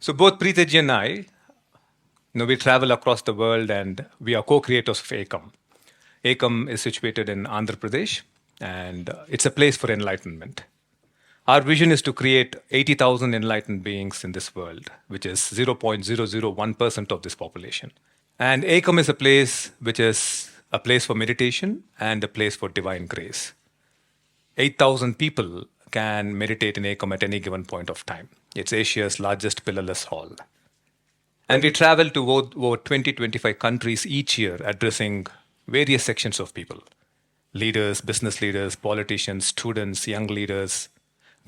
So both Preethaji and I, we travel across the world and we are co-creators of ACOM. ACOM is situated in Andhra Pradesh and it's a place for enlightenment. Our vision is to create 80,000 enlightened beings in this world, which is 0.001% of this population. And ACOM is a place which is a place for meditation and a place for divine grace. 8,000 people can meditate in ACOM at any given point of time. It's Asia's largest pillarless hall. And we travel to over 20, 25 countries each year addressing various sections of people. Leaders, business leaders, politicians, students, young leaders,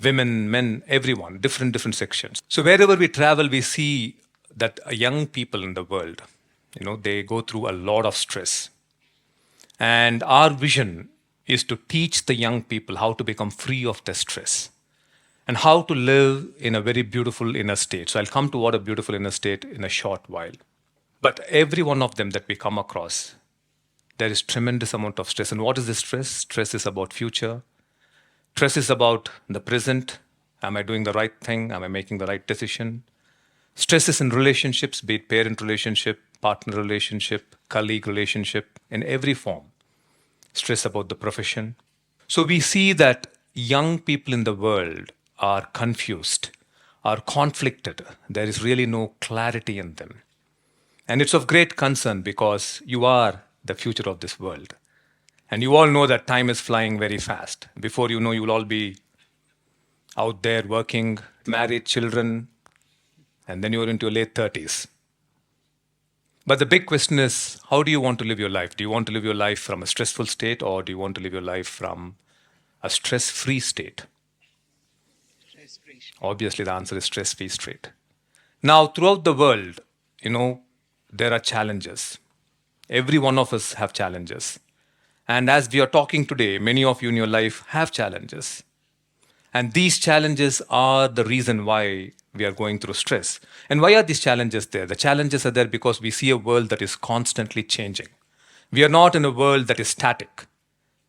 women, men, everyone, different sections. So wherever we travel, we see that young people in the world, they go through a lot of stress. And our vision is to teach the young people how to become free of the stress and how to live in a very beautiful inner state. So I'll come to what a beautiful inner state in a short while. But every one of them that we come across, there is tremendous amount of stress. And what is this stress? Stress is about future. Stress is about the present. Am I doing the right thing? Am I making the right decision? Stress is in relationships, be it parent relationship, partner relationship, colleague relationship, in every form. Stress about the profession. So we see that young people in the world are confused, are conflicted. There is really no clarity in them. And it's of great concern because you are the future of this world. And you all know that time is flying very fast. Before you know, you'll all be out there working, married, children, and then you're into your late 30s. But the big question is, how do you want to live your life? Do you want to live your life from a stressful state, or do you want to live your life from a stress-free state? Stress-free. Obviously, the answer is stress-free state. Now, throughout the world, there are challenges. Every one of us have challenges. And as we are talking today, many of you in your life have challenges. And these challenges are the reason why we are going through stress. And why are these challenges there? The challenges are there because we see a world that is constantly changing. We are not in a world that is static.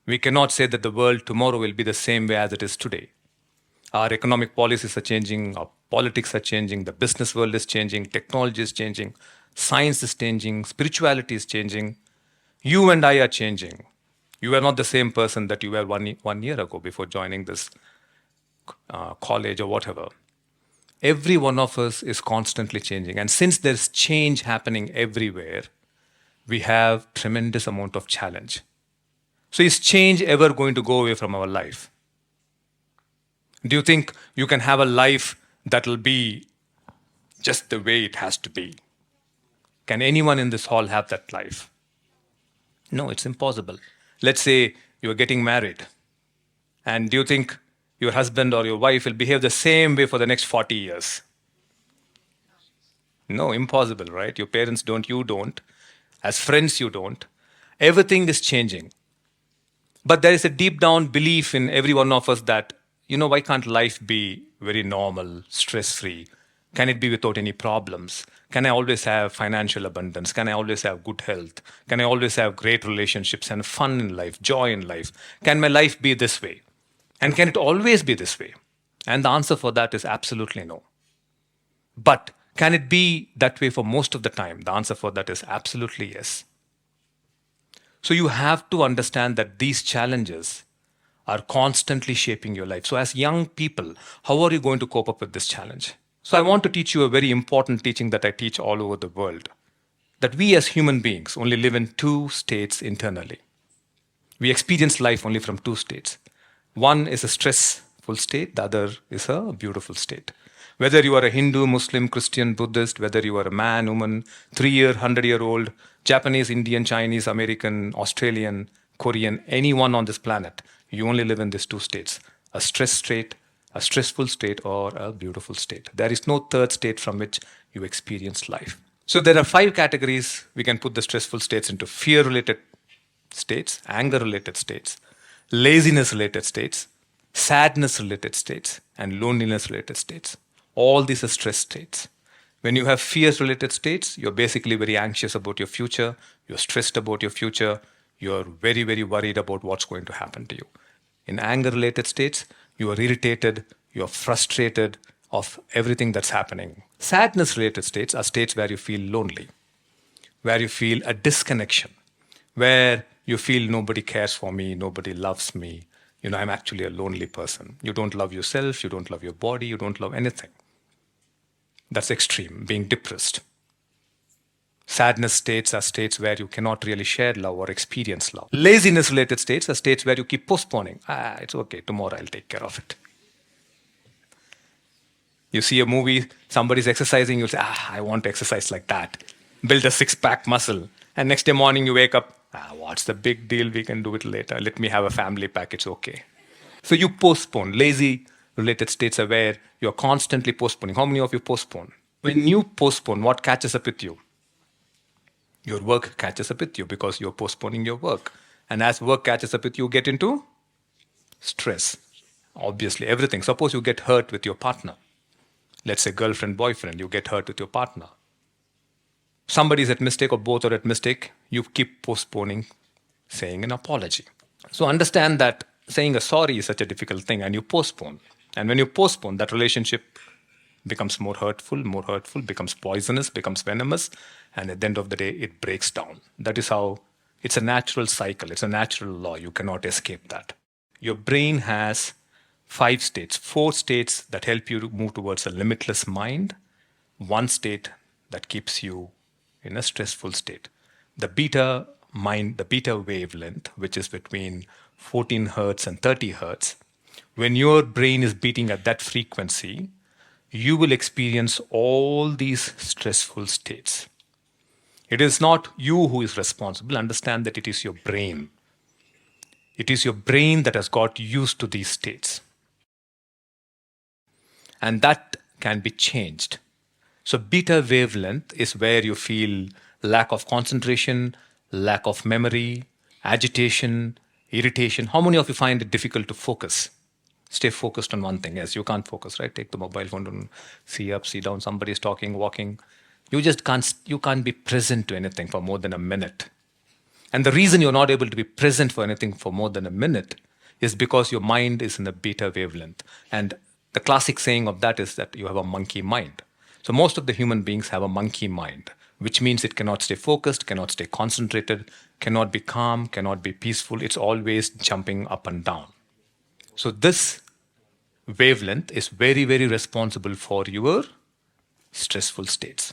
We cannot say that the world tomorrow will be the same way as it is today. Our economic policies are changing, our politics are changing, the business world is changing, technology is changing, science is changing, spirituality is changing. You and I are changing. You are not the same person that you were one year ago before joining this college or whatever. Every one of us is constantly changing. And since there's change happening everywhere, we have tremendous amount of challenge. So is change ever going to go away from our life? Do you think you can have a life that will be just the way it has to be? Can anyone in this hall have that life? No, it's impossible. Let's say you are getting married. And do you think your husband or your wife will behave the same way for the next 40 years? No, impossible, right? Your parents don't, you don't. As friends, you don't. Everything is changing. But there is a deep down belief in every one of us that, why can't life be very normal, stress-free? Can it be without any problems? Can I always have financial abundance? Can I always have good health? Can I always have great relationships and fun in life, joy in life? Can my life be this way? And can it always be this way? And the answer for that is absolutely no. But can it be that way for most of the time? The answer for that is absolutely yes. So you have to understand that these challenges are constantly shaping your life. So as young people, how are you going to cope up with this challenge? So I want to teach you a very important teaching that I teach all over the world. That we as human beings only live in two states internally. We experience life only from two states. One is a stressful state, the other is a beautiful state. Whether you are a Hindu, Muslim, Christian, Buddhist, whether you are a man, woman, 3-year, 100-year-old, Japanese, Indian, Chinese, American, Australian, Korean, anyone on this planet, you only live in these two states. A stress state, a stressful state, or a beautiful state. There is no third state from which you experience life. So there are 5 categories. We can put the stressful states into fear-related states, anger-related states, laziness-related states, sadness-related states, and loneliness-related states. All these are stress states. When you have fear-related states, you're basically very anxious about your future, you're stressed about your future, you're very, very worried about what's going to happen to you. In anger-related states, you are irritated, you're frustrated, of everything that's happening. Sadness-related states are states where you feel lonely, where you feel a disconnection, where you feel nobody cares for me, nobody loves me. I'm actually a lonely person. You don't love yourself, you don't love your body, you don't love anything. That's extreme, being depressed. Sadness states are states where you cannot really share love or experience love. Laziness related states are states where you keep postponing. It's okay, tomorrow I'll take care of it. You see a movie, somebody's exercising, you'll say, I want to exercise like that. Build a six-pack muscle. And next day morning you wake up, what's the big deal? We can do it later. Let me have a family pack, it's okay. So you postpone. Lazy related states are where you're constantly postponing. How many of you postpone? When you postpone, what catches up with you? Your work catches up with you because you're postponing your work. And as work catches up with you, get into stress. Obviously, everything. Suppose you get hurt with your partner. Let's say girlfriend, boyfriend, you get hurt with your partner. Somebody's at mistake or both are at mistake, you keep postponing saying an apology. So understand that saying a sorry is such a difficult thing and you postpone. And when you postpone, that relationship becomes more hurtful, becomes poisonous, becomes venomous, and at the end of the day, it breaks down. That is how it's a natural cycle, it's a natural law. You cannot escape that. Your brain has 5 states, 4 states that help you to move towards a limitless mind, 1 state that keeps you in a stressful state. The beta mind, the beta wavelength, which is between 14 hertz and 30 hertz, when your brain is beating at that frequency, you will experience all these stressful states. It is not you who is responsible. Understand that it is your brain. It is your brain that has got used to these states. And that can be changed. So beta wavelength is where you feel lack of concentration, lack of memory, agitation, irritation. How many of you find it difficult to focus? Stay focused on one thing. Yes, you can't focus, right? Take the mobile phone and see up, see down. Somebody's talking, walking. You can't be present to anything for more than a minute. And the reason you're not able to be present for anything for more than a minute is because your mind is in a beta wavelength. And the classic saying of that is that you have a monkey mind. So most of the human beings have a monkey mind, which means it cannot stay focused, cannot stay concentrated, cannot be calm, cannot be peaceful. It's always jumping up and down. So this wavelength is very, very responsible for your stressful states.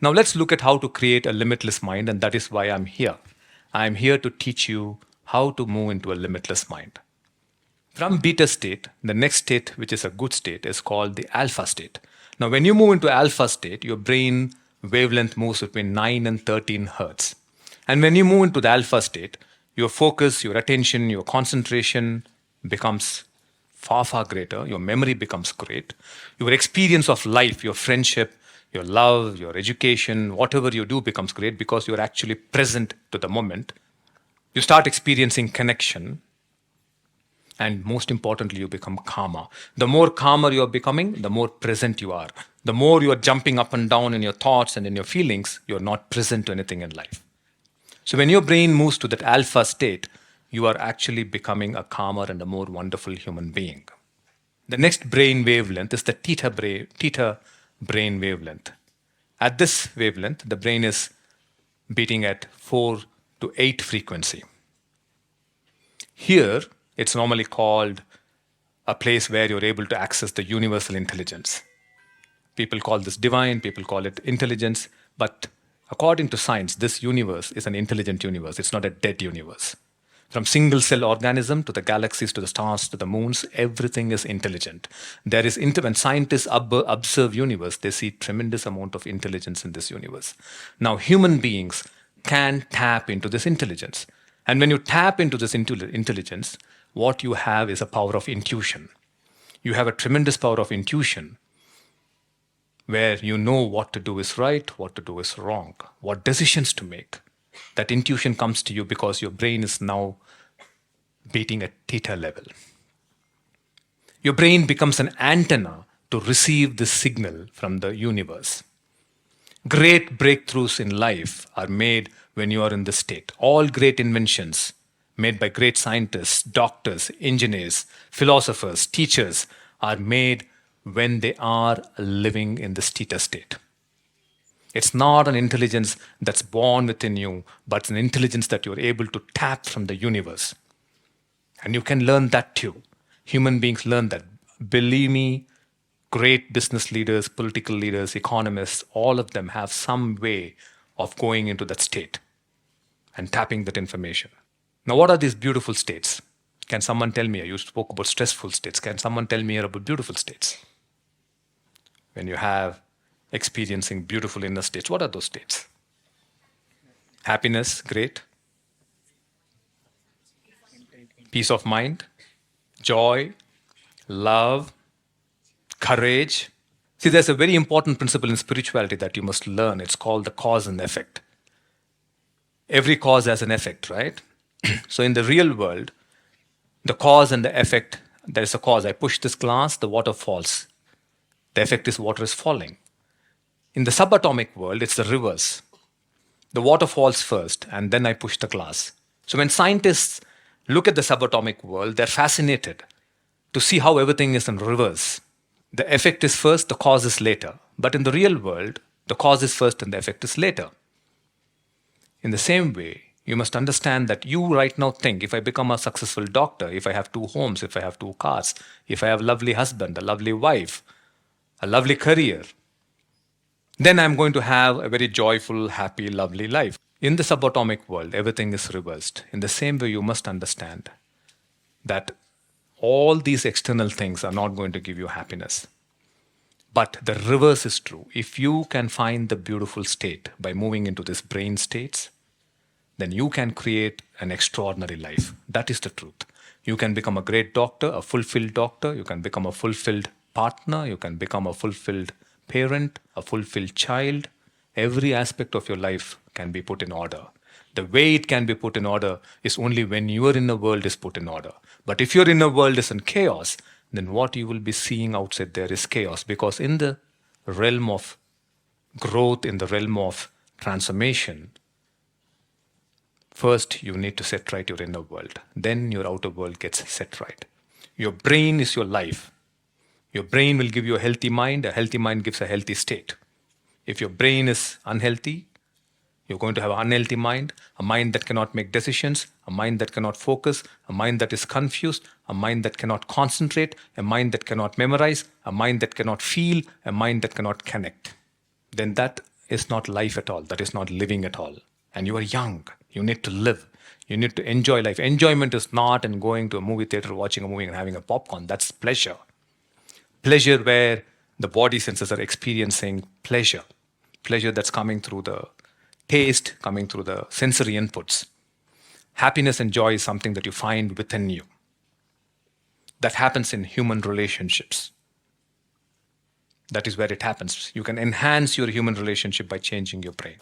Now let's look at how to create a limitless mind, and that is why I'm here. I'm here to teach you how to move into a limitless mind. From beta state, the next state, which is a good state, is called the alpha state. Now, when you move into alpha state, your brain wavelength moves between 9 and 13 hertz. And when you move into the alpha state, your focus, your attention, your concentration becomes far, far greater. Your memory becomes great. Your experience of life, your friendship, your love, your education, whatever you do becomes great because you're actually present to the moment. You start experiencing connection. And most importantly, you become calmer. The more calmer you're becoming, the more present you are. The more you're jumping up and down in your thoughts and in your feelings, you're not present to anything in life. So when your brain moves to that alpha state, you are actually becoming a calmer and a more wonderful human being. The next brain wavelength is the theta brain wavelength. At this wavelength, the brain is beating at 4 to 8 frequency. Here, it's normally called a place where you're able to access the universal intelligence. People call this divine, people call it intelligence, but according to science, this universe is an intelligent universe. It's not a dead universe. From single-cell organism to the galaxies, to the stars, to the moons, everything is intelligent. When scientists observe universe, they see tremendous amount of intelligence in this universe. Now, human beings can tap into this intelligence. And when you tap into this intelligence, what you have is a power of intuition. You have a tremendous power of intuition where you know what to do is right, what to do is wrong, what decisions to make. That intuition comes to you because your brain is now beating at theta level. Your brain becomes an antenna to receive this signal from the universe. Great breakthroughs in life are made when you are in this state. All great inventions made by great scientists, doctors, engineers, philosophers, teachers are made when they are living in this theta state. It's not an intelligence that's born within you, but it's an intelligence that you're able to tap from the universe. And you can learn that too. Human beings learn that. Believe me, great business leaders, political leaders, economists, all of them have some way of going into that state and tapping that information. Now, what are these beautiful states? Can someone tell me? You spoke about stressful states. Can someone tell me about beautiful states? When you have experiencing beautiful inner states, what are those states? Happiness, great. Peace of mind, joy, love, courage. See, there's a very important principle in spirituality that you must learn. It's called the cause and effect. Every cause has an effect, right? So in the real world, the cause and the effect, there is a cause. I push this glass, the water falls. The effect is water is falling. In the subatomic world, it's the reverse. The water falls first, and then I push the glass. So when scientists look at the subatomic world, they're fascinated to see how everything is in reverse. The effect is first, the cause is later. But in the real world, the cause is first and the effect is later. In the same way, you must understand that you right now think, if I become a successful doctor, if I have 2 homes, if I have 2 cars, if I have a lovely husband, a lovely wife, a lovely career, then I'm going to have a very joyful, happy, lovely life. In the subatomic world, everything is reversed. In the same way, you must understand that all these external things are not going to give you happiness. But the reverse is true. If you can find the beautiful state by moving into these brain states, then you can create an extraordinary life. That is the truth. You can become a great doctor, a fulfilled doctor. You can become a fulfilled partner. You can become a fulfilled parent, a fulfilled child. Every aspect of your life can be put in order. The way it can be put in order is only when your inner world is put in order. But if your inner world is in chaos, then what you will be seeing outside there is chaos. Because in the realm of growth, in the realm of transformation, first you need to set right your inner world. Then your outer world gets set right. Your brain is your life. Your brain will give you a healthy mind. A healthy mind gives a healthy state. If your brain is unhealthy, you're going to have an unhealthy mind, a mind that cannot make decisions, a mind that cannot focus, a mind that is confused, a mind that cannot concentrate, a mind that cannot memorize, a mind that cannot feel, a mind that cannot connect. Then that is not life at all. That is not living at all. And you are young. You need to live. You need to enjoy life. Enjoyment is not in going to a movie theater, watching a movie and having a popcorn. That's pleasure. Pleasure where the body senses are experiencing pleasure. Pleasure that's coming through the taste, coming through the sensory inputs. Happiness and joy is something that you find within you. That happens in human relationships. That is where it happens. You can enhance your human relationship by changing your brain.